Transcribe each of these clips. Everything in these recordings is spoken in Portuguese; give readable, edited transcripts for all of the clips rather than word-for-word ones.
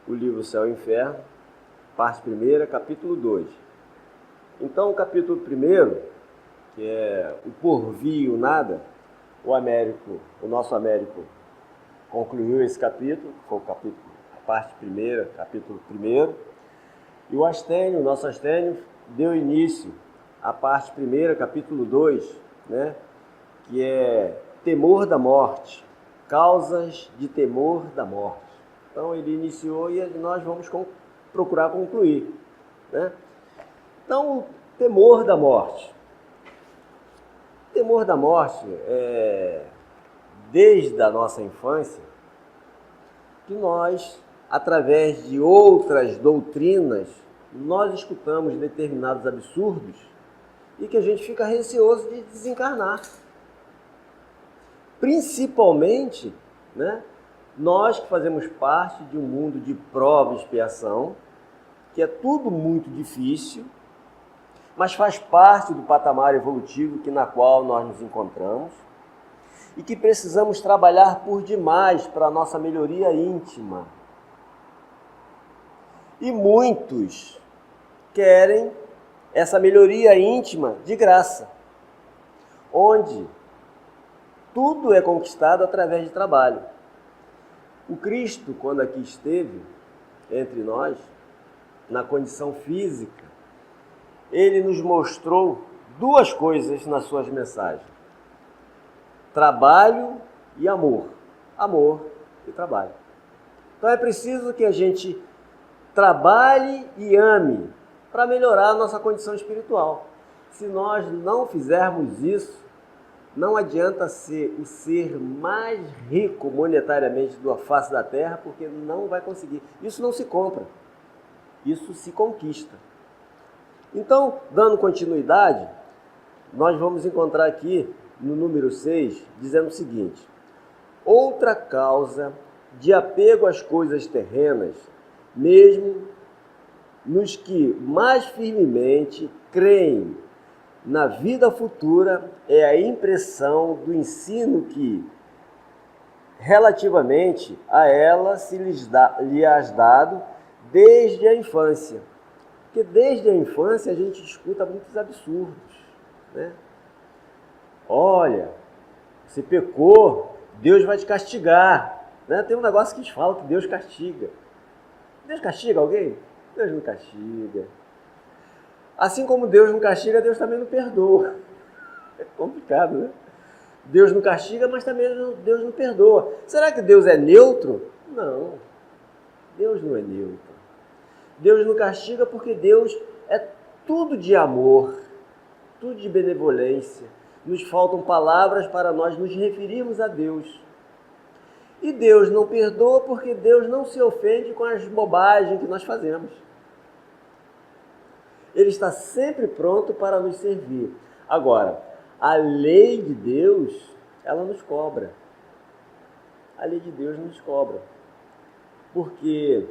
o livro Céu e Inferno, parte 1, capítulo 2. Então, o capítulo 1, que é o porvir e o nada, o nosso Américo concluiu esse capítulo, foi o capítulo, a parte 1, capítulo 1, e o Astênio, o nosso Astênio, deu início à parte 1, capítulo 2, né, que é temor da morte, causas de temor da morte. Então ele iniciou e nós vamos procurar concluir, né? Então, temor da morte. Temor da morte é desde a nossa infância que nós, através de outras doutrinas, nós escutamos determinados absurdos e que a gente fica receoso de desencarnar. Principalmente, né, nós que fazemos parte de um mundo de prova e expiação, que é tudo muito difícil, mas faz parte do patamar evolutivo na qual nós nos encontramos e que precisamos trabalhar por demais para a nossa melhoria íntima. E muitos querem essa melhoria íntima de graça, onde tudo é conquistado através de trabalho. O Cristo, quando aqui esteve entre nós, na condição física, ele nos mostrou duas coisas nas suas mensagens: trabalho e amor. Amor e trabalho. Então é preciso que a gente trabalhe e ame para melhorar a nossa condição espiritual. Se nós não fizermos isso, não adianta ser o ser mais rico monetariamente da face da Terra, porque não vai conseguir. Isso não se compra, isso se conquista. Então, dando continuidade, nós vamos encontrar aqui no número 6, dizendo o seguinte: outra causa de apego às coisas terrenas, mesmo nos que mais firmemente creem na vida futura, é a impressão do ensino que, relativamente a ela, se lhes dado desde a infância. Porque desde a infância a gente escuta muitos absurdos, né? Olha, você pecou, Deus vai te castigar, né? Tem um negócio que eles falam que Deus castiga. Deus castiga alguém? Deus não castiga. Assim como Deus não castiga, Deus também não perdoa. É complicado, né? Deus não castiga, mas também Deus não perdoa. Será que Deus é neutro? Não, Deus não é neutro. Deus não castiga porque Deus é tudo de amor, tudo de benevolência. Nos faltam palavras para nós nos referirmos a Deus. E Deus não perdoa porque Deus não se ofende com as bobagens que nós fazemos. Ele está sempre pronto para nos servir. Agora, a lei de Deus, ela nos cobra. A lei de Deus nos cobra. Porque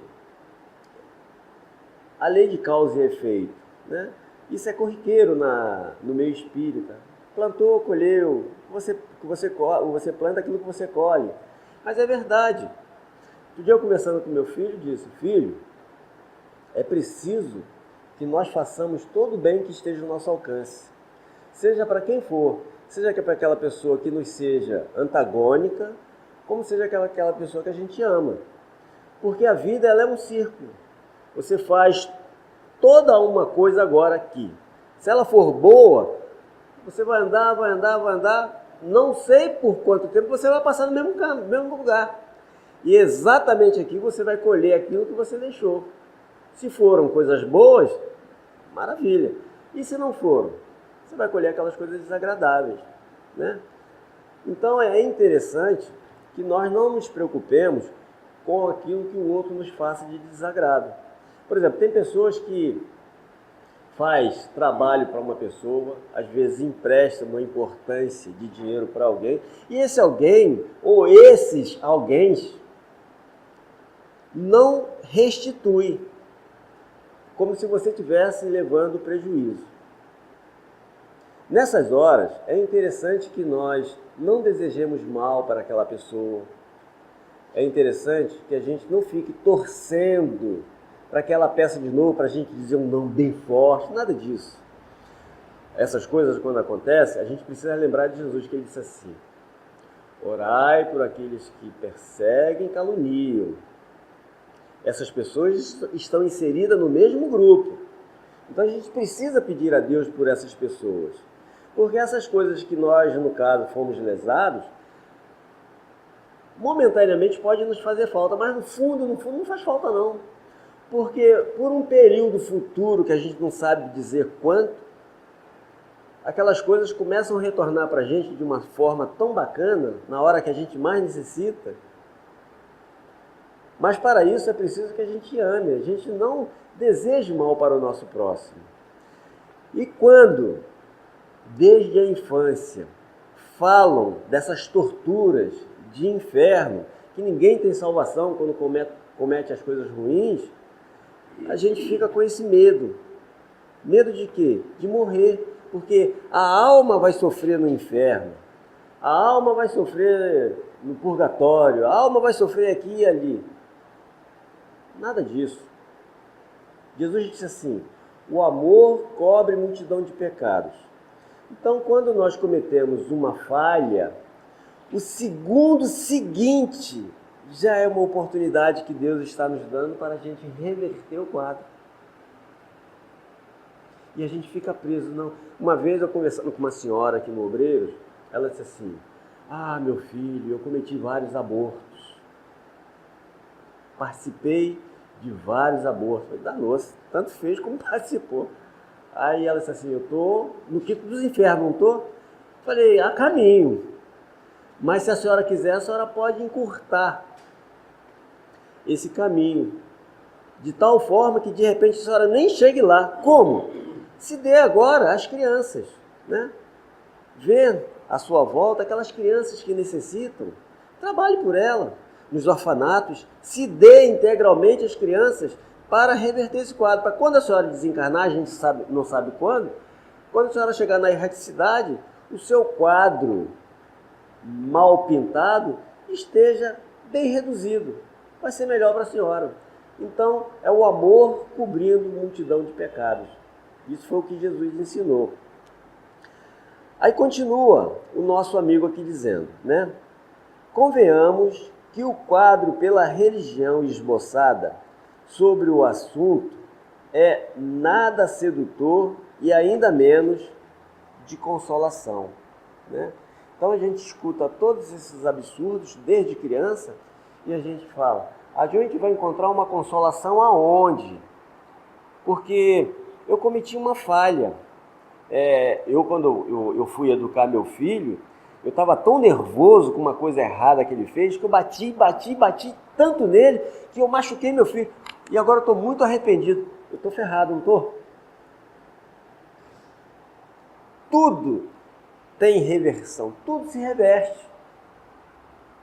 a lei de causa e efeito, né? Isso é corriqueiro no meio espírita. Plantou, colheu, você planta aquilo que você colhe. Mas é verdade. Outro dia eu conversando com meu filho, disse: filho, é preciso que nós façamos todo o bem que esteja no nosso alcance. Seja para quem for, seja para aquela pessoa que nos seja antagônica, como seja aquela pessoa que a gente ama. Porque a vida, ela é um círculo. Você faz toda uma coisa agora aqui. Se ela for boa, você vai andar, não sei por quanto tempo você vai passar no mesmo lugar. E exatamente aqui você vai colher aquilo que você deixou. Se foram coisas boas, maravilha. E se não foram, você vai colher aquelas coisas desagradáveis, né? Então é interessante que nós não nos preocupemos com aquilo que o outro nos faça de desagrado. Por exemplo, tem pessoas que faz trabalho para uma pessoa, às vezes empresta uma importância de dinheiro para alguém, e esse alguém, ou esses alguém, não restitui, como se você estivesse levando prejuízo. Nessas horas, é interessante que nós não desejemos mal para aquela pessoa, é interessante que a gente não fique torcendo para que ela peça de novo, para a gente dizer um não bem forte, nada disso. Essas coisas, quando acontecem, a gente precisa lembrar de Jesus, que ele disse assim: orai por aqueles que perseguem e caluniam. Essas pessoas estão inseridas no mesmo grupo. Então a gente precisa pedir a Deus por essas pessoas. Porque essas coisas que nós, no caso, fomos lesados, momentaneamente pode nos fazer falta, mas no fundo não faz falta não. Porque por um período futuro que a gente não sabe dizer quanto, aquelas coisas começam a retornar para a gente de uma forma tão bacana, na hora que a gente mais necessita. Mas para isso é preciso que a gente ame, a gente não deseje mal para o nosso próximo. E quando, desde a infância, falam dessas torturas de inferno, que ninguém tem salvação quando comete as coisas ruins, a gente fica com esse medo. Medo de quê? De morrer. Porque a alma vai sofrer no inferno, a alma vai sofrer no purgatório, a alma vai sofrer aqui e ali. Nada disso. Jesus disse assim: o amor cobre multidão de pecados. Então, quando nós cometemos uma falha, o segundo seguinte já é uma oportunidade que Deus está nos dando para a gente reverter o quadro. E a gente fica preso, não. Uma vez eu conversando com uma senhora aqui no Obreiros, ela disse assim: ah, meu filho, eu cometi vários abortos. Participei de vários abortos. Eu falei: danou-se, tanto fez como participou. Aí ela disse assim: eu estou no quinto dos infernos, não estou? Falei: a caminho. Mas se a senhora quiser, a senhora pode encurtar esse caminho. De tal forma que de repente a senhora nem chegue lá. Como? Se dê agora às crianças, né? Vê à sua volta aquelas crianças que necessitam, trabalhe por elas. Nos orfanatos, se dê integralmente às crianças para reverter esse quadro. Para quando a senhora desencarnar, a gente não sabe quando a senhora chegar na erraticidade, o seu quadro mal pintado esteja bem reduzido. Vai ser melhor para a senhora. Então, é o amor cobrindo multidão de pecados. Isso foi o que Jesus ensinou. Aí continua o nosso amigo aqui dizendo, né? Convenhamos que o quadro pela religião esboçada sobre o assunto é nada sedutor e ainda menos de consolação, né? Então a gente escuta todos esses absurdos desde criança e a gente fala: a gente vai encontrar uma consolação aonde? Porque eu cometi uma falha. Quando eu fui educar meu filho, eu estava tão nervoso com uma coisa errada que ele fez, que eu bati tanto nele, que eu machuquei meu filho. E agora eu estou muito arrependido. Eu estou ferrado, não estou? Tudo tem reversão, tudo se reverte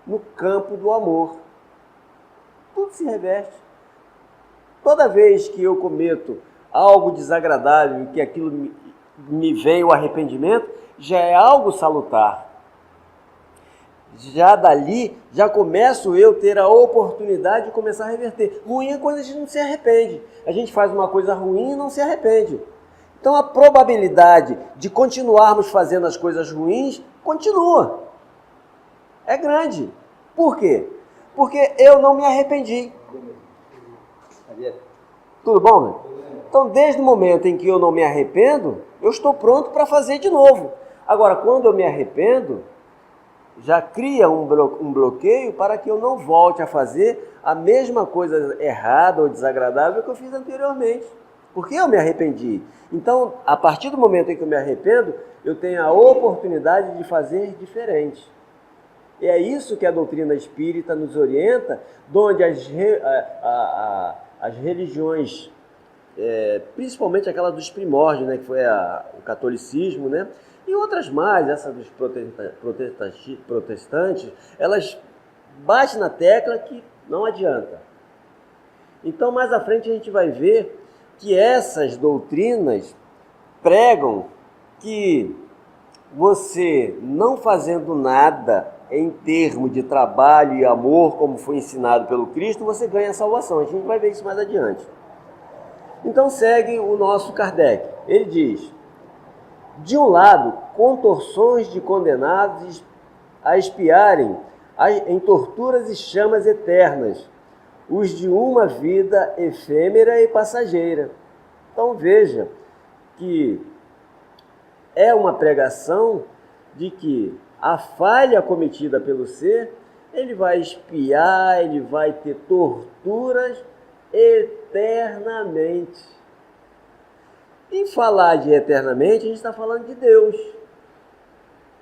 no campo do amor. Tudo se reverte. Toda vez que eu cometo algo desagradável e que aquilo me vem o arrependimento, já é algo salutar. Já dali, já começo eu ter a oportunidade de começar a reverter. Ruim é quando a gente não se arrepende. A gente faz uma coisa ruim e não se arrepende. Então a probabilidade de continuarmos fazendo as coisas ruins continua. É grande. Por quê? Porque eu não me arrependi. Tudo bom, né? Então, desde o momento em que eu não me arrependo, eu estou pronto para fazer de novo. Agora, quando eu me arrependo, já cria um bloqueio para que eu não volte a fazer a mesma coisa errada ou desagradável que eu fiz anteriormente. Porque eu me arrependi. Então, a partir do momento em que eu me arrependo, eu tenho a oportunidade de fazer diferente. E é isso que a doutrina espírita nos orienta, onde as religiões, principalmente aquela dos primórdios, né, que foi o catolicismo, né, e outras mais, essa dos protestantes, elas batem na tecla que não adianta. Então, mais à frente a gente vai ver que essas doutrinas pregam que você não fazendo nada em termos de trabalho e amor, como foi ensinado pelo Cristo, você ganha a salvação. A gente vai ver isso mais adiante. Então segue o nosso Kardec. Ele diz: de um lado, contorções de condenados a expiarem em torturas e chamas eternas, os de uma vida efêmera e passageira. Então veja que é uma pregação de que a falha cometida pelo ser, ele vai expiar, ele vai ter torturas eternamente. Em falar de eternamente, a gente está falando de Deus.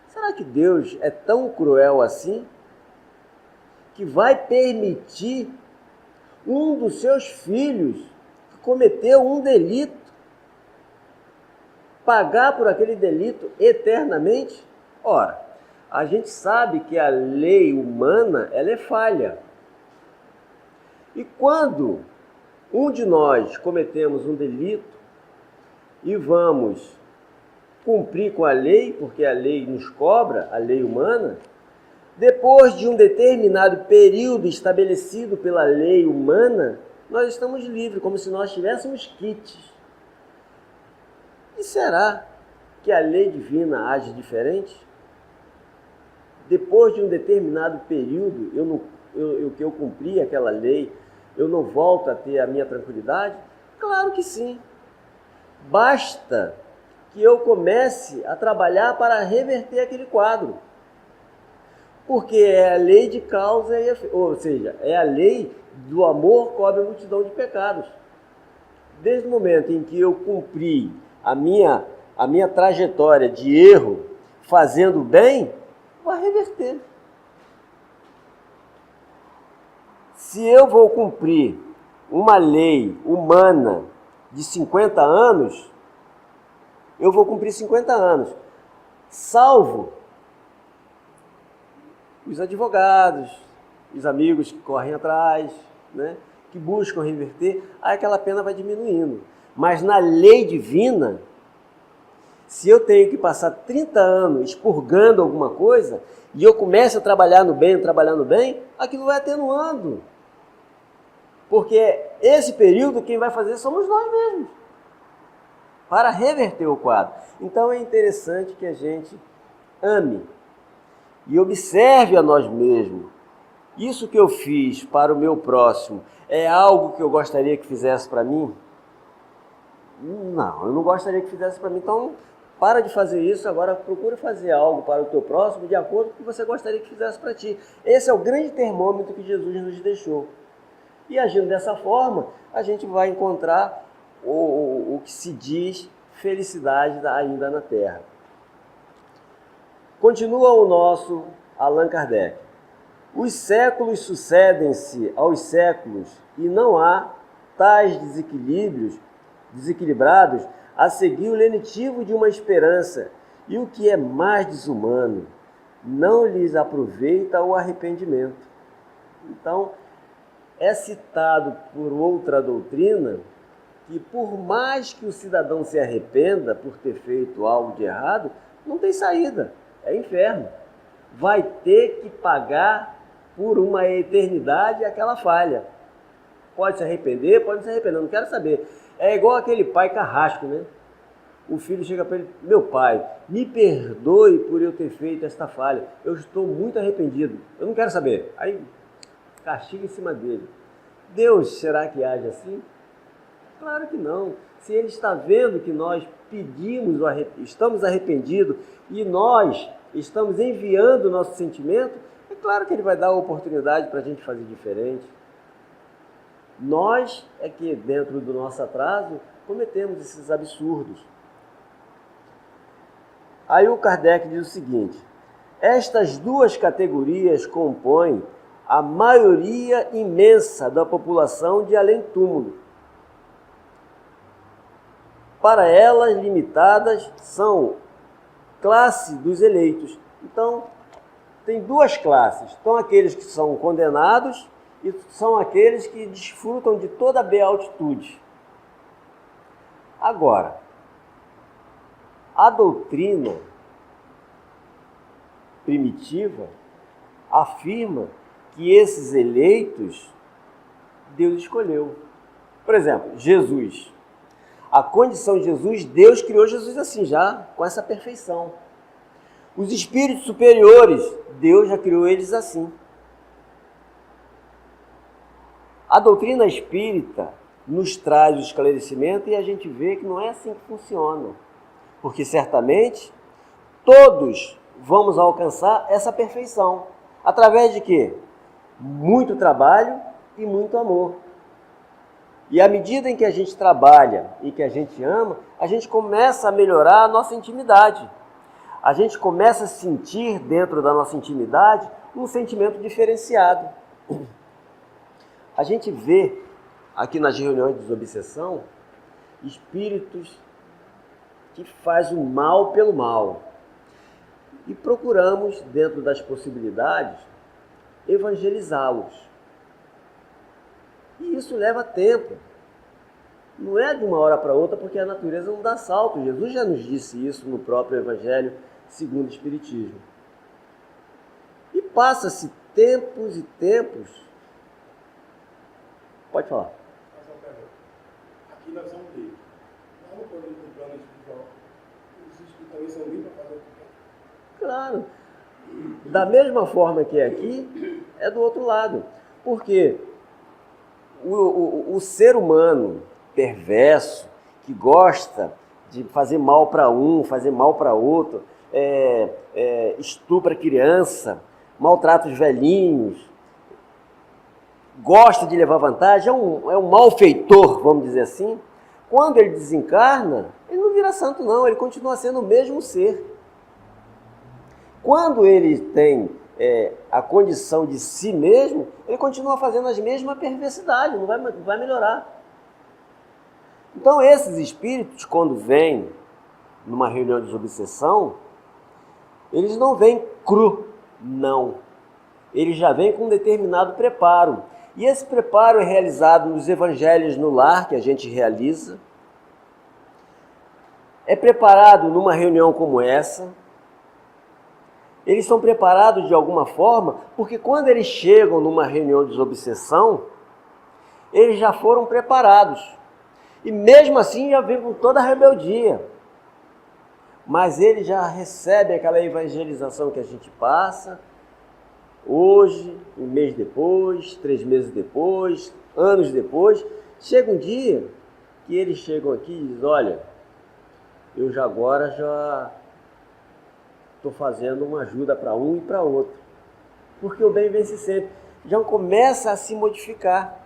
Será que Deus é tão cruel assim que vai permitir um dos seus filhos que cometeu um delito pagar por aquele delito eternamente? Ora, a gente sabe que a lei humana, ela é falha. E quando um de nós cometemos um delito e vamos cumprir com a lei, porque a lei nos cobra, a lei humana, depois de um determinado período estabelecido pela lei humana, nós estamos livres, como se nós tivéssemos quites. E será que a lei divina age diferente? Depois de um determinado período, que eu cumpri aquela lei, eu não volto a ter a minha tranquilidade? Claro que sim. Basta que eu comece a trabalhar para reverter aquele quadro. Porque é a lei de causa e efeito, ou seja, é a lei do amor cobre a multidão de pecados. Desde o momento em que eu cumpri a minha trajetória de erro, fazendo bem, vai reverter. Se eu vou cumprir uma lei humana de 50 anos, eu vou cumprir 50 anos, salvo os advogados, os amigos que correm atrás, né, que buscam reverter, aí aquela pena vai diminuindo. Mas na lei divina, se eu tenho que passar 30 anos expurgando alguma coisa, e eu começo a trabalhar no bem, aquilo vai atenuando. Porque esse período quem vai fazer somos nós mesmos, para reverter o quadro. Então é interessante que a gente ame e observe a nós mesmos. Isso que eu fiz para o meu próximo é algo que eu gostaria que fizesse para mim? Não, eu não gostaria que fizesse para mim. Então, para de fazer isso, agora procura fazer algo para o teu próximo de acordo com o que você gostaria que fizesse para ti. Esse é o grande termômetro que Jesus nos deixou. E agindo dessa forma, a gente vai encontrar o que se diz felicidade ainda na Terra. Continua o nosso Allan Kardec. Os séculos sucedem-se aos séculos e não há tais desequilibrados a seguir o lenitivo de uma esperança, e o que é mais desumano, não lhes aproveita o arrependimento. Então, é citado por outra doutrina que por mais que o cidadão se arrependa por ter feito algo de errado, não tem saída, é inferno. Vai ter que pagar por uma eternidade aquela falha. Pode se arrepender, pode não se arrepender, não quero saber. É igual aquele pai carrasco, né? O filho chega para ele: meu pai, me perdoe por eu ter feito esta falha, eu estou muito arrependido, eu não quero saber. Aí castiga em cima dele. Deus, será que age assim? Claro que não. Se ele está vendo que nós estamos arrependidos e nós estamos enviando o nosso sentimento, é claro que ele vai dar a oportunidade para a gente fazer diferente. Nós é que, dentro do nosso atraso, cometemos esses absurdos. Aí o Kardec diz o seguinte: estas duas categorias compõem a maioria imensa da população de além-túmulo. Para elas, limitadas são classe dos eleitos. Então, tem duas classes. Estão aqueles que são condenados e são aqueles que desfrutam de toda a beatitude. Agora, a doutrina primitiva, afirma que esses eleitos Deus escolheu. Por exemplo, Jesus. A condição de Jesus, Deus criou Jesus assim, já com essa perfeição. Os espíritos superiores, Deus já criou eles assim. A doutrina espírita nos traz o esclarecimento e a gente vê que não é assim que funciona. Porque certamente todos vamos alcançar essa perfeição. Através de quê? Muito trabalho e muito amor. E à medida em que a gente trabalha e que a gente ama, a gente começa a melhorar a nossa intimidade. A gente começa a sentir dentro da nossa intimidade um sentimento diferenciado. A gente vê aqui nas reuniões de desobsessão espíritos que fazem o mal pelo mal. E procuramos, dentro das possibilidades, evangelizá-los. E isso leva tempo. Não é de uma hora para outra, porque a natureza não dá salto. Jesus já nos disse isso no próprio Evangelho segundo o Espiritismo. E passa-se tempos e tempos. Pode falar. Aqui nós somos livres. Nós não podemos ter plano espiritual. Os espíritos também são livres para fazer o que quer. Claro. Da mesma forma que é aqui, é do outro lado. Porque o ser humano perverso, que gosta de fazer mal para um, fazer mal para outro, estupra criança, maltrata os velhinhos, gosta de levar vantagem, é um malfeitor, vamos dizer assim. Quando ele desencarna, ele não vira santo não, ele continua sendo o mesmo ser. Quando ele tem a condição de si mesmo, ele continua fazendo as mesmas perversidades, não vai melhorar. Então esses espíritos, quando vêm numa reunião de desobsessão, eles não vêm cru, não. Eles já vêm com um determinado preparo. E esse preparo é realizado nos evangelhos no lar, que a gente realiza. É preparado numa reunião como essa. Eles são preparados de alguma forma, porque quando eles chegam numa reunião de desobsessão, eles já foram preparados. E mesmo assim já vêm com toda a rebeldia. Mas eles já recebem aquela evangelização que a gente passa, hoje, um mês depois, 3 meses depois, anos depois. Chega um dia que eles chegam aqui e dizem, olha, eu já estou fazendo uma ajuda para um e para outro. Porque o bem vence sempre. Já começa a se modificar.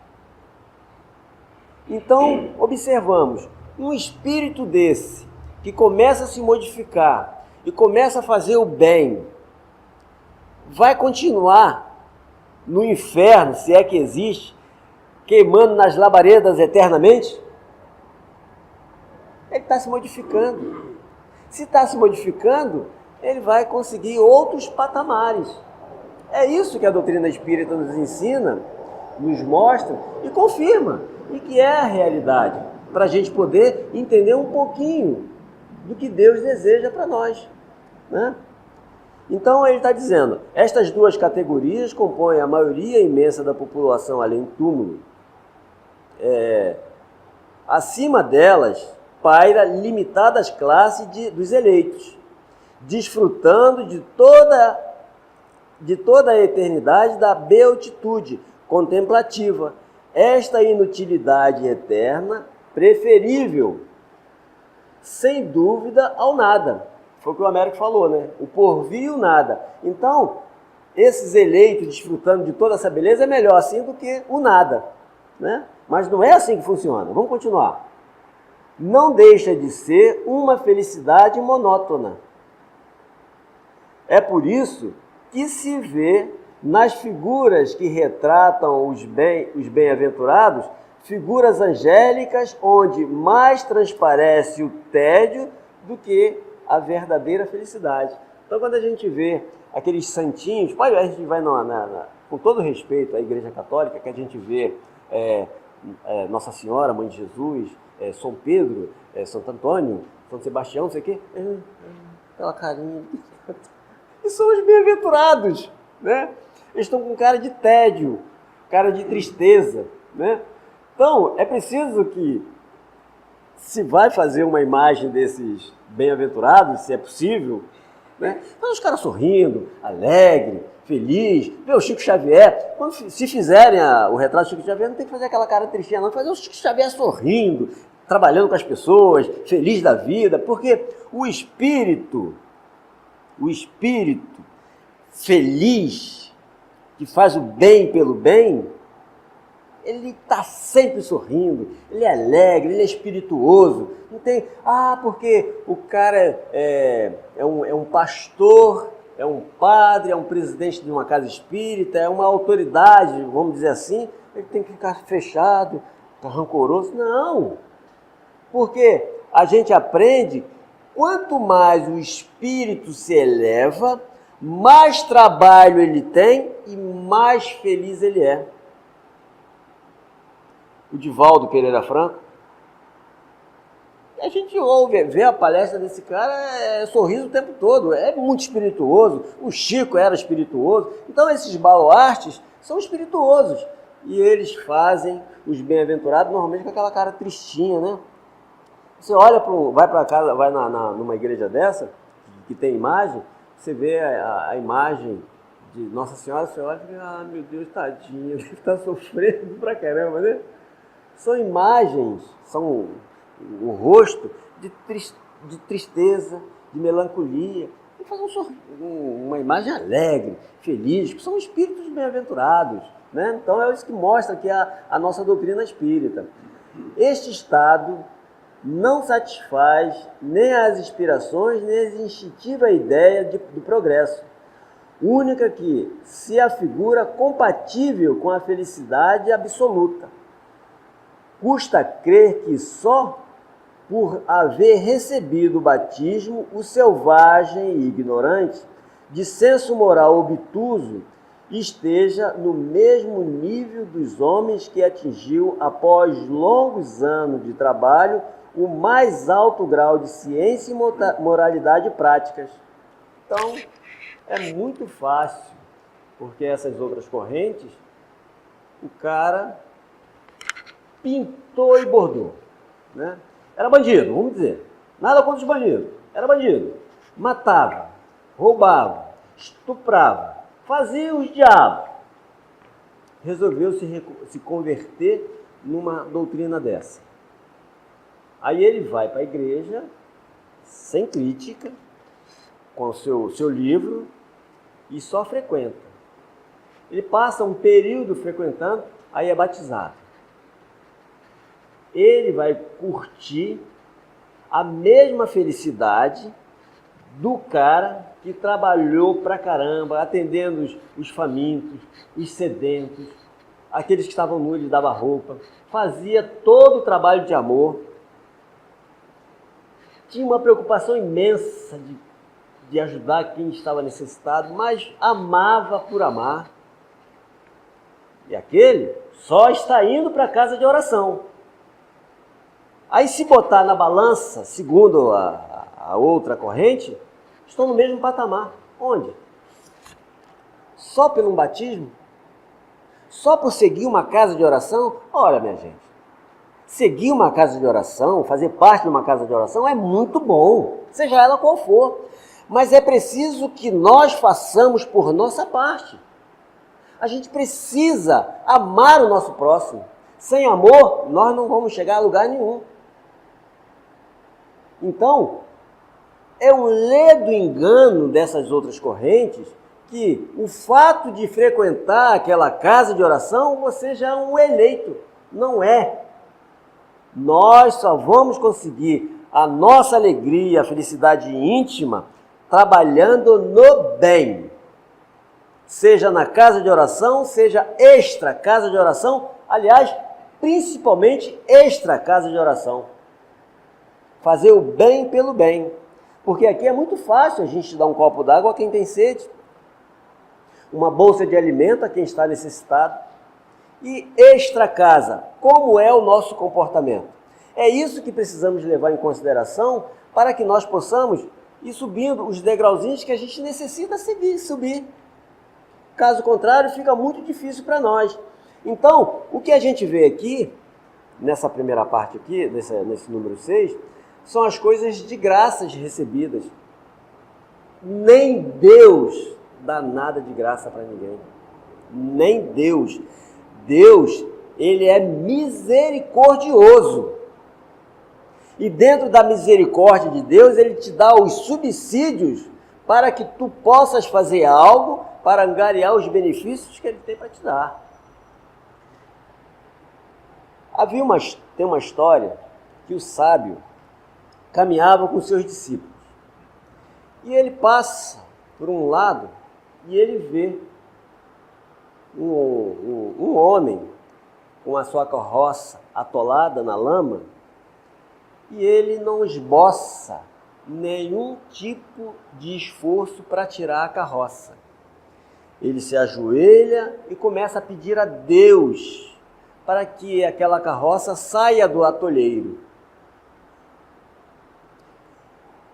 Então, observamos, um espírito desse, que começa a se modificar e começa a fazer o bem, vai continuar no inferno, se é que existe, queimando nas labaredas eternamente? Ele está se modificando. Se está se modificando, ele vai conseguir outros patamares. É isso que a doutrina espírita nos ensina, nos mostra e confirma, e que é a realidade, para a gente poder entender um pouquinho do que Deus deseja para nós, né? Então ele está dizendo, estas duas categorias compõem a maioria imensa da população além do túmulo. Acima delas paira limitadas classes dos eleitos, desfrutando de toda a eternidade da beatitude contemplativa, esta inutilidade eterna preferível, sem dúvida, ao nada. Foi o que o Américo falou, né? O porvir e o nada. Então, esses eleitos desfrutando de toda essa beleza é melhor assim do que o nada, né? Mas não é assim que funciona. Vamos continuar. Não deixa de ser uma felicidade monótona. É por isso que se vê nas figuras que retratam os bem-aventurados, figuras angélicas onde mais transparece o tédio do que a verdadeira felicidade. Então, quando a gente vê aqueles santinhos, a gente vai com todo respeito à Igreja Católica, que a gente vê Nossa Senhora, Mãe de Jesus, São Pedro, Santo Antônio, São Sebastião, não sei o quê, aquela carinha. E são os bem-aventurados, né? Eles estão com cara de tédio, cara de tristeza, né? Então, é preciso que, se vai fazer uma imagem desses bem-aventurados, se é possível, né? Mas os caras sorrindo, alegre, feliz, vê o Chico Xavier. Quando se fizerem o retrato do Chico Xavier, não tem que fazer aquela cara tristinha, não, fazer o Chico Xavier sorrindo, trabalhando com as pessoas, feliz da vida, porque o espírito feliz, que faz o bem pelo bem, ele está sempre sorrindo, ele é alegre, ele é espirituoso. Não tem, porque o cara é um pastor, é um padre, é um presidente de uma casa espírita, é uma autoridade, vamos dizer assim, ele tem que ficar fechado, rancoroso. Não, porque a gente aprende, quanto mais o espírito se eleva, mais trabalho ele tem e mais feliz ele é. O Divaldo Pereira Franco, a gente ouve, vê a palestra desse cara, sorriso o tempo todo, é muito espirituoso. O Chico era espirituoso. Então esses baluartes são espirituosos e eles fazem os bem-aventurados normalmente com aquela cara tristinha, né? Você olha, vai para casa, vai numa igreja dessa, que tem imagem, você vê a imagem de Nossa Senhora, você olha e fica, meu Deus, tadinha, ele está sofrendo pra caramba, né? São imagens, são o rosto de tristeza, de melancolia, e faz uma imagem alegre, feliz, que são espíritos bem-aventurados, né? Então é isso que mostra que a nossa doutrina espírita. Este estado não satisfaz nem as inspirações, nem as instintiva ideia do progresso, única que se afigura compatível com a felicidade absoluta. Custa crer que só por haver recebido o batismo, o selvagem e ignorante, de senso moral obtuso, esteja no mesmo nível dos homens que atingiu, após longos anos de trabalho, o mais alto grau de ciência e moralidade práticas. Então, é muito fácil, porque essas outras correntes, o cara pintou e bordou, né? Era bandido, vamos dizer. Nada contra os bandidos. Era bandido. Matava, roubava, estuprava, fazia os diabos. Resolveu se converter numa doutrina dessa. Aí ele vai para a igreja, sem crítica, com o seu livro, e só frequenta. Ele passa um período frequentando, aí é batizado. Ele vai curtir a mesma felicidade do cara que trabalhou pra caramba, atendendo os famintos, os sedentos, aqueles que estavam nus, ele dava roupa, fazia todo o trabalho de amor, tinha uma preocupação imensa de ajudar quem estava necessitado, mas amava por amar. E aquele só está indo para a casa de oração. Aí, se botar na balança, segundo a outra corrente, estão no mesmo patamar. Onde? Só pelo batismo? Só por seguir uma casa de oração? Olha, minha gente, seguir uma casa de oração, fazer parte de uma casa de oração é muito bom, seja ela qual for. Mas é preciso que nós façamos por nossa parte. A gente precisa amar o nosso próximo. Sem amor, nós não vamos chegar a lugar nenhum. Então, é um ledo engano dessas outras correntes que o fato de frequentar aquela casa de oração, você já é um eleito. Não é. Nós só vamos conseguir a nossa alegria, a felicidade íntima, trabalhando no bem. Seja na casa de oração, seja extra casa de oração, aliás, principalmente extra casa de oração. Fazer o bem pelo bem. Porque aqui é muito fácil a gente dar um copo d'água a quem tem sede, uma bolsa de alimento a quem está necessitado. E extra casa, como é o nosso comportamento? É isso que precisamos levar em consideração para que nós possamos ir subindo os degrauzinhos que a gente necessita subir. Caso contrário, fica muito difícil para nós. Então, o que a gente vê aqui, nessa primeira parte aqui, nesse número 6, são as coisas de graças recebidas. Nem Deus dá nada de graça para ninguém. Nem Deus. Deus, ele é misericordioso. E dentro da misericórdia de Deus, ele te dá os subsídios para que tu possas fazer algo para angariar os benefícios que ele tem para te dar. Tem uma história que o sábio caminhava com seus discípulos. E ele passa por um lado e ele vê um homem com a sua carroça atolada na lama, e ele não esboça nenhum tipo de esforço para tirar a carroça. Ele se ajoelha e começa a pedir a Deus para que aquela carroça saia do atolheiro.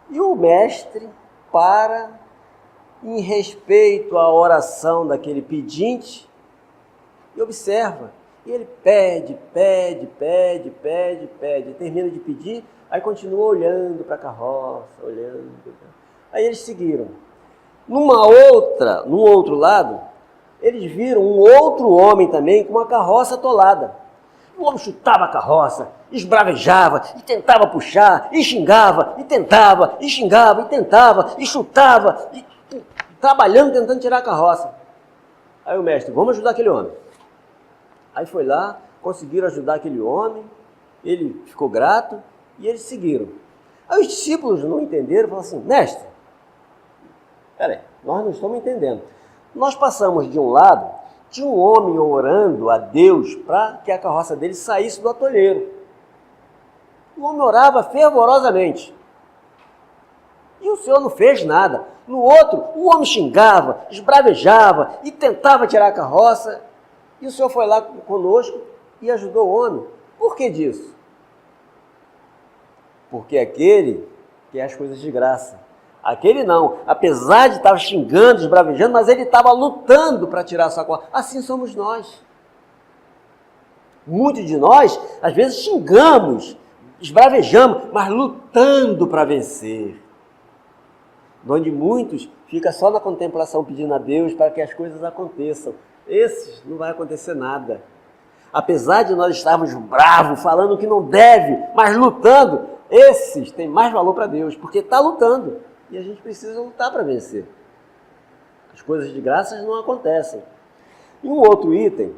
E o mestre para, em respeito à oração daquele pedinte, e observa. E ele pede, termina de pedir, aí continua olhando para a carroça, olhando. Aí eles seguiram. Num outro lado, eles viram um outro homem também com uma carroça atolada. O homem chutava a carroça, esbravejava e tentava puxar, e xingava, e tentava, e xingava, e tentava, e chutava, e trabalhando, tentando tirar a carroça. Aí o mestre, vamos ajudar aquele homem. Aí foi lá, conseguiram ajudar aquele homem, ele ficou grato e eles seguiram. Aí os discípulos não entenderam, falaram assim, mestre, peraí, nós não estamos entendendo. Nós passamos de um lado, tinha um homem orando a Deus para que a carroça dele saísse do atolheiro. O homem orava fervorosamente. E o Senhor não fez nada. No outro, o homem xingava, esbravejava e tentava tirar a carroça. E o Senhor foi lá conosco e ajudou o homem. Por que disso? Porque aquele quer as coisas de graça. Aquele não. Apesar de estar xingando, esbravejando, mas ele estava lutando para tirar a sua carroça. Assim somos nós. Muitos de nós, às vezes, xingamos, esbravejamos, mas lutando para vencer. Onde muitos ficam só na contemplação pedindo a Deus para que as coisas aconteçam. Esses não vai acontecer nada. Apesar de nós estarmos bravos, falando que não deve, mas lutando, esses têm mais valor para Deus, porque está lutando. E a gente precisa lutar para vencer. As coisas de graças não acontecem. E um outro item,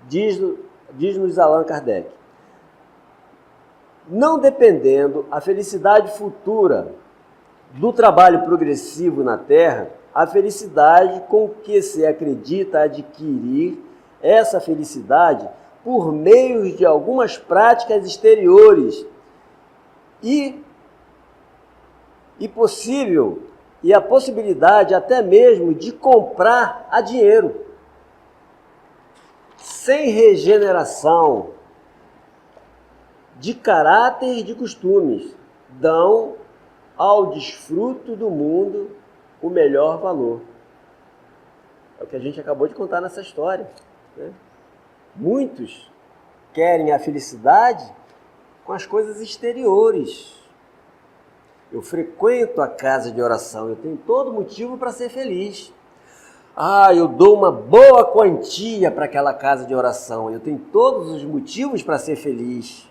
diz-nos Allan Kardec, não dependendo a felicidade futura do trabalho progressivo na Terra, a felicidade com que se acredita adquirir essa felicidade por meio de algumas práticas exteriores e possível, e a possibilidade até mesmo de comprar a dinheiro. Sem regeneração de caráter e de costumes, dão ao desfruto do mundo o melhor valor. É o que a gente acabou de contar nessa história, né? Muitos querem a felicidade com as coisas exteriores. Eu frequento a casa de oração, eu tenho todo motivo para ser feliz. Eu dou uma boa quantia para aquela casa de oração, eu tenho todos os motivos para ser feliz.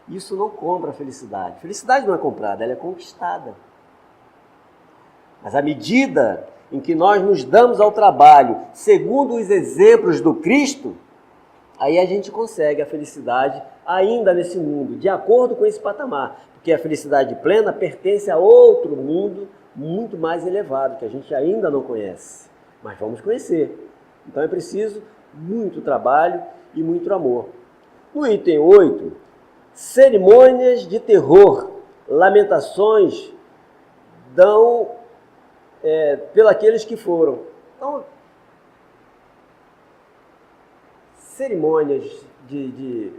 Isso não compra a felicidade. Felicidade não é comprada, ela é conquistada. Mas à medida em que nós nos damos ao trabalho, segundo os exemplos do Cristo, aí a gente consegue a felicidade ainda nesse mundo, de acordo com esse patamar. Porque a felicidade plena pertence a outro mundo muito mais elevado, que a gente ainda não conhece. Mas vamos conhecer. Então é preciso muito trabalho e muito amor. No item 8, cerimônias de terror, lamentações dão pelos que foram. Então, cerimônias de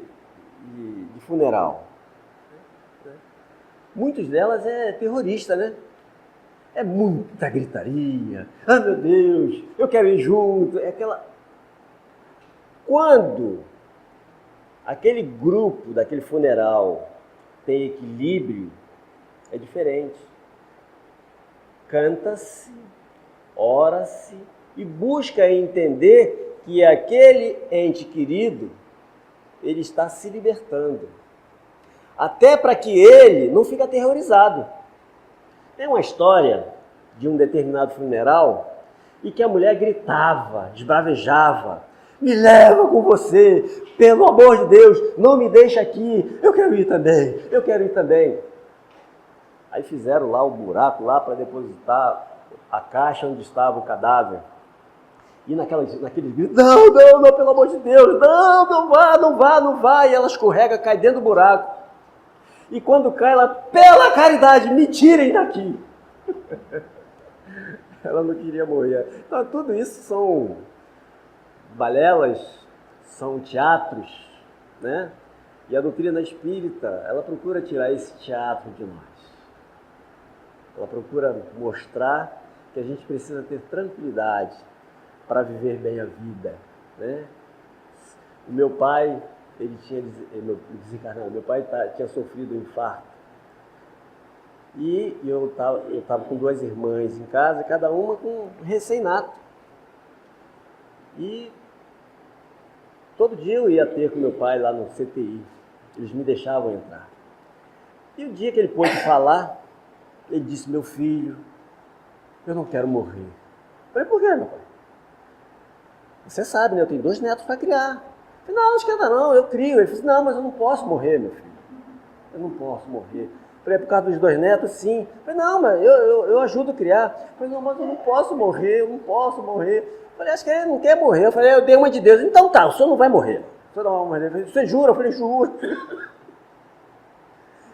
funeral. Muitas delas é terrorista, né? É muita gritaria. Ah, meu Deus, eu quero ir junto. É aquela... Quando aquele grupo daquele funeral tem equilíbrio, é diferente. Canta-se, ora-se e busca entender que aquele ente querido, ele está se libertando. Até para que ele não fique aterrorizado. Tem uma história de um determinado funeral e que a mulher gritava, esbravejava: me leva com você, pelo amor de Deus, não me deixa aqui, eu quero ir também, eu quero ir também. Aí fizeram lá o buraco lá para depositar a caixa onde estava o cadáver. E naqueles gritos: não, pelo amor de Deus, não vá. E ela escorrega, cai dentro do buraco. E quando cai, ela: pela caridade, me tirem daqui. Ela não queria morrer. Então, tudo isso são balelas, são teatros, né? E a doutrina espírita, ela procura tirar esse teatro de nós. Ela procura mostrar que a gente precisa ter tranquilidade para viver bem a vida, né? O meu pai, ele tinha desencarnado, meu pai tinha sofrido um infarto. E eu estava com 2 irmãs em casa, cada uma com um recém-nato. E todo dia eu ia ter com meu pai lá no CTI, eles me deixavam entrar. E o dia que ele pôde falar, ele disse: meu filho, eu não quero morrer. Eu falei: por quê, meu pai? Você sabe, né? Eu tenho 2 netos para criar. Eu falei: não esquenta não, eu crio. Ele falou: não, mas eu não posso morrer, meu filho. Eu não posso morrer. Eu falei: por causa dos 2 netos, sim. Eu falei: não, mas eu ajudo a criar. Eu falei: não, mas eu não posso morrer, eu não posso morrer. Eu falei: acho que ele não quer morrer. Eu falei: eu dei uma de Deus. Então tá, o senhor não vai morrer. O senhor não vai morrer. Eu falei: você jura? Eu falei: juro.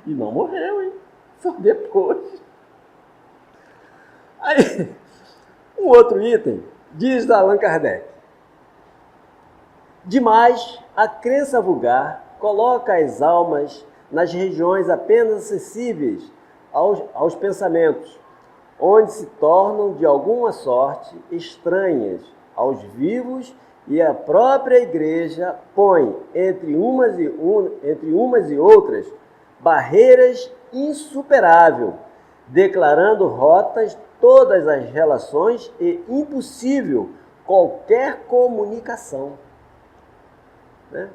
E não morreu, hein? Só depois. Aí, um outro item, diz Allan Kardec: demais, a crença vulgar coloca as almas nas regiões apenas acessíveis aos pensamentos, onde se tornam de alguma sorte estranhas aos vivos, e a própria Igreja põe entre umas e outras barreiras insuperáveis, declarando rotas todas as relações e impossível qualquer comunicação. Né?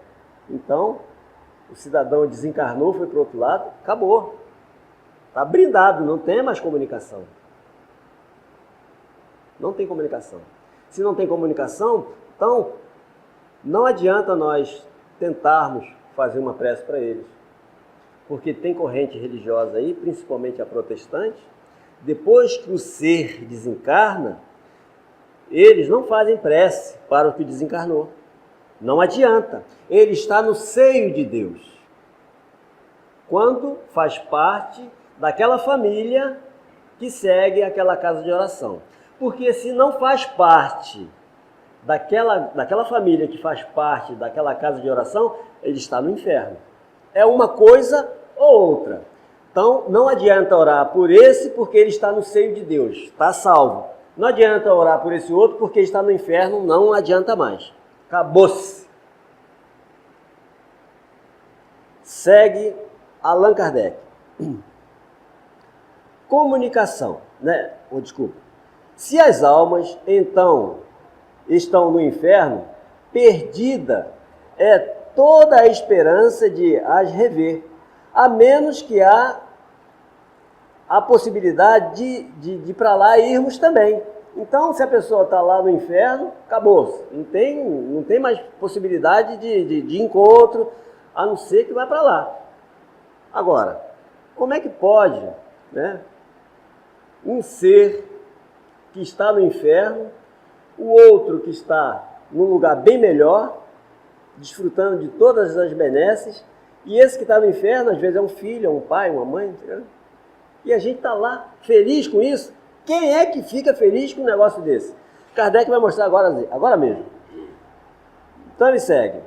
Então, o cidadão desencarnou, foi para o outro lado, acabou. Está brindado, não tem mais comunicação. Não tem comunicação. Se não tem comunicação, então não adianta nós tentarmos fazer uma prece para eles. Porque tem corrente religiosa aí, principalmente a protestante, depois que o ser desencarna, eles não fazem prece para o que desencarnou. Não adianta. Ele está no seio de Deus. Quando faz parte daquela família que segue aquela casa de oração. Porque se não faz parte daquela família que faz parte daquela casa de oração, ele está no inferno. É uma coisa ou outra. Então, não adianta orar por esse porque ele está no seio de Deus, está salvo. Não adianta orar por esse outro porque está no inferno, não adianta mais. Acabou-se. Segue Allan Kardec. Comunicação, né? Desculpa. Se as almas, então, estão no inferno, perdida é toda a esperança de as rever, a menos que há a possibilidade de ir para lá e irmos também. Então, se a pessoa está lá no inferno, acabou. Não tem mais possibilidade de encontro, a não ser que vá para lá. Agora, como é que pode, né, um ser que está no inferno, o outro que está num lugar bem melhor, desfrutando de todas as benesses, e esse que está no inferno, às vezes é um filho, é um pai, uma mãe, entendeu? E a gente está lá feliz com isso? Quem é que fica feliz com um negócio desse? Kardec vai mostrar agora mesmo. Então ele segue.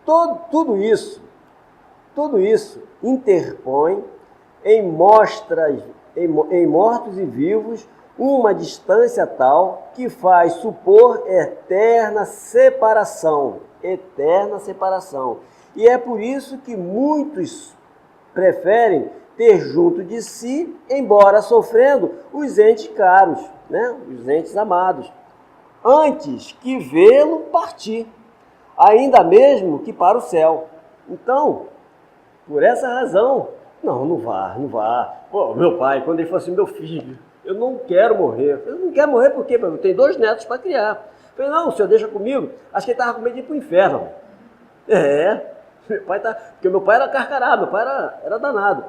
Tudo isso interpõe em mortos e vivos, uma distância tal que faz supor eterna separação. Eterna separação. E é por isso que muitos preferem ter junto de si, embora sofrendo, os entes caros, né? Os entes amados, antes que vê-lo partir, ainda mesmo que para o céu. Então, por essa razão, não vá. Pô, meu pai, quando ele falou assim, meu filho, eu não quero morrer. Eu não quero morrer por quê? Eu tenho 2 netos para criar. Eu falei, não, o senhor deixa comigo. Acho que ele estava com medo de ir para o inferno. Porque meu pai era carcará, meu pai era danado.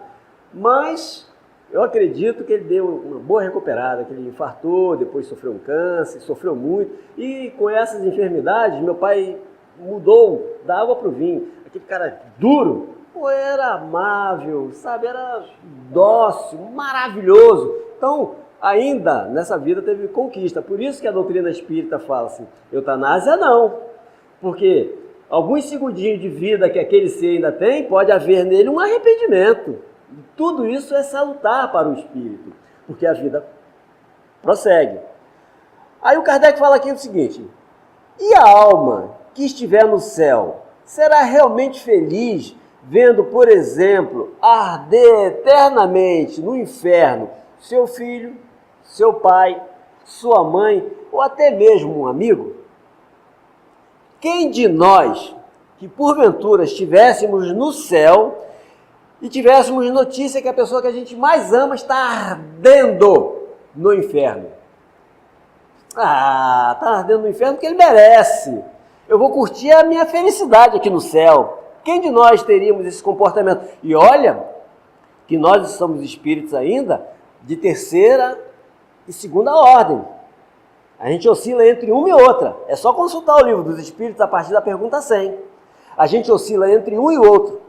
Mas eu acredito que ele deu uma boa recuperada, que ele infartou, depois sofreu um câncer, sofreu muito. E com essas enfermidades, meu pai mudou da água para o vinho. Aquele cara duro, era amável, sabe? Era dócil, maravilhoso. Então, ainda nessa vida teve conquista. Por isso que a doutrina espírita fala assim, eutanásia não. Porque alguns segundinhos de vida que aquele ser ainda tem, pode haver nele um arrependimento. Tudo isso é salutar para o espírito, porque a vida prossegue. Aí o Kardec fala aqui o seguinte, e a alma que estiver no céu, será realmente feliz vendo, por exemplo, arder eternamente no inferno seu filho, seu pai, sua mãe ou até mesmo um amigo? Quem de nós que porventura estivéssemos no céu e tivéssemos notícia que a pessoa que a gente mais ama está ardendo no inferno? Está ardendo no inferno porque ele merece. Eu vou curtir a minha felicidade aqui no céu. Quem de nós teríamos esse comportamento? E olha que nós somos espíritos ainda de 3ª e 2ª ordem. A gente oscila entre uma e outra. É só consultar o livro dos Espíritos a partir da pergunta 100. A gente oscila entre um e outro.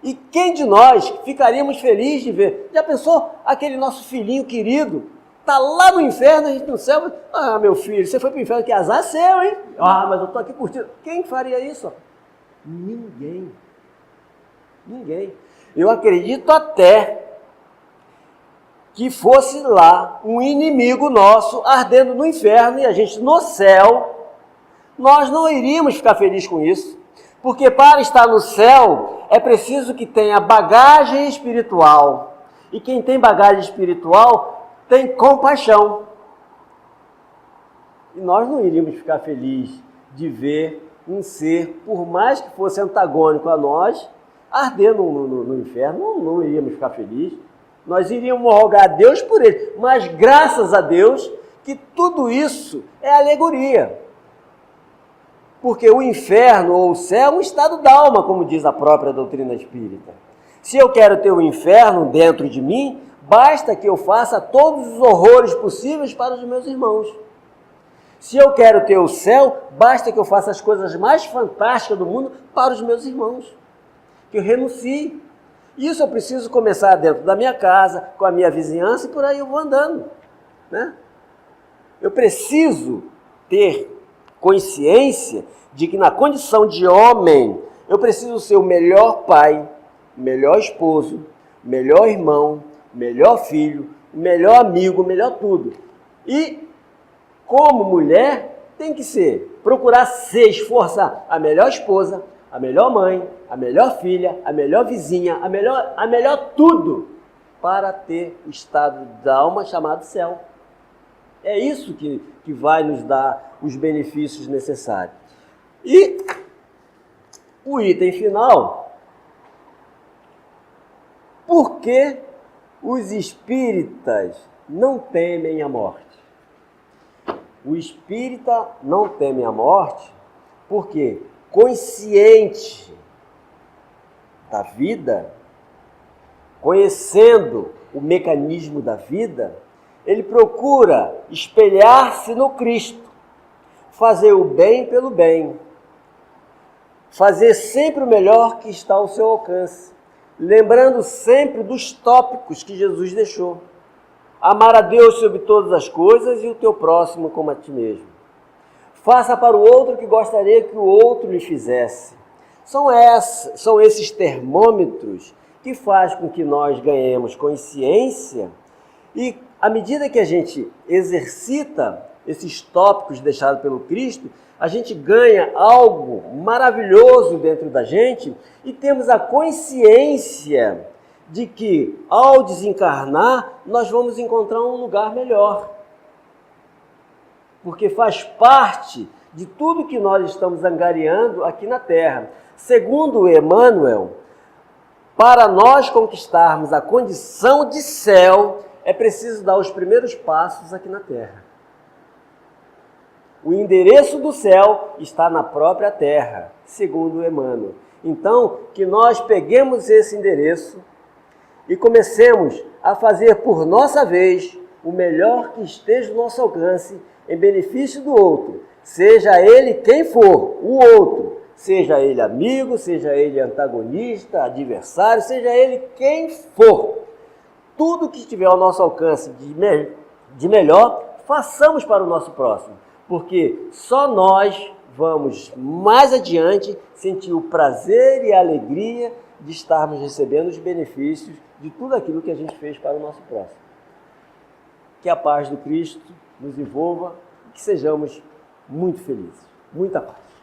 E quem de nós ficaríamos felizes de ver? Já pensou aquele nosso filhinho querido? Está lá no inferno, a gente no céu. Ah, meu filho, você foi para o inferno, que azar seu, hein? Ah, mas eu estou aqui curtindo. Quem faria isso? Ninguém. Eu acredito até que fosse lá um inimigo nosso ardendo no inferno e a gente no céu, nós não iríamos ficar felizes com isso. Porque para estar no céu é preciso que tenha bagagem espiritual. E quem tem bagagem espiritual tem compaixão. E nós não iríamos ficar felizes de ver um ser, por mais que fosse antagônico a nós, ardendo no inferno. Não iríamos ficar felizes. Nós iríamos rogar a Deus por ele. Mas graças a Deus que tudo isso é alegoria. Porque o inferno ou o céu é um estado da alma, como diz a própria doutrina espírita. Se eu quero ter o inferno dentro de mim, basta que eu faça todos os horrores possíveis para os meus irmãos. Se eu quero ter o céu, basta que eu faça as coisas mais fantásticas do mundo para os meus irmãos. Que eu renuncie. Isso eu preciso começar dentro da minha casa, com a minha vizinhança, e por aí eu vou andando, né? Eu preciso ter consciência de que na condição de homem, eu preciso ser o melhor pai, melhor esposo, melhor irmão, melhor filho, melhor amigo, melhor tudo. E, como mulher, tem que ser, procurar se esforçar a melhor esposa, a melhor mãe, a melhor filha, a melhor vizinha, a melhor tudo, para ter o estado da alma chamado céu. É isso que vai nos dar os benefícios necessários. E o item final, por que os espíritas não temem a morte? O espírita não teme a morte porque, consciente da vida, conhecendo o mecanismo da vida, ele procura espelhar-se no Cristo, fazer o bem pelo bem, fazer sempre o melhor que está ao seu alcance, lembrando sempre dos tópicos que Jesus deixou. Amar a Deus sobre todas as coisas e o teu próximo como a ti mesmo. Faça para o outro o que gostaria que o outro lhe fizesse. São esses termômetros que faz com que nós ganhemos consciência e, à medida que a gente exercita esses tópicos deixados pelo Cristo, a gente ganha algo maravilhoso dentro da gente e temos a consciência de que, ao desencarnar, nós vamos encontrar um lugar melhor. Porque faz parte de tudo que nós estamos angariando aqui na Terra. Segundo Emmanuel, para nós conquistarmos a condição de céu, é preciso dar os primeiros passos aqui na Terra. O endereço do céu está na própria Terra, segundo Emmanuel. Então, que nós peguemos esse endereço e comecemos a fazer por nossa vez o melhor que esteja ao nosso alcance em benefício do outro, seja ele quem for, o outro, seja ele amigo, seja ele antagonista, adversário, seja ele quem for. Tudo que estiver ao nosso alcance de melhor, façamos para o nosso próximo, porque só nós vamos mais adiante sentir o prazer e a alegria de estarmos recebendo os benefícios de tudo aquilo que a gente fez para o nosso próximo. Que a paz do Cristo nos envolva e que sejamos muito felizes. Muita paz.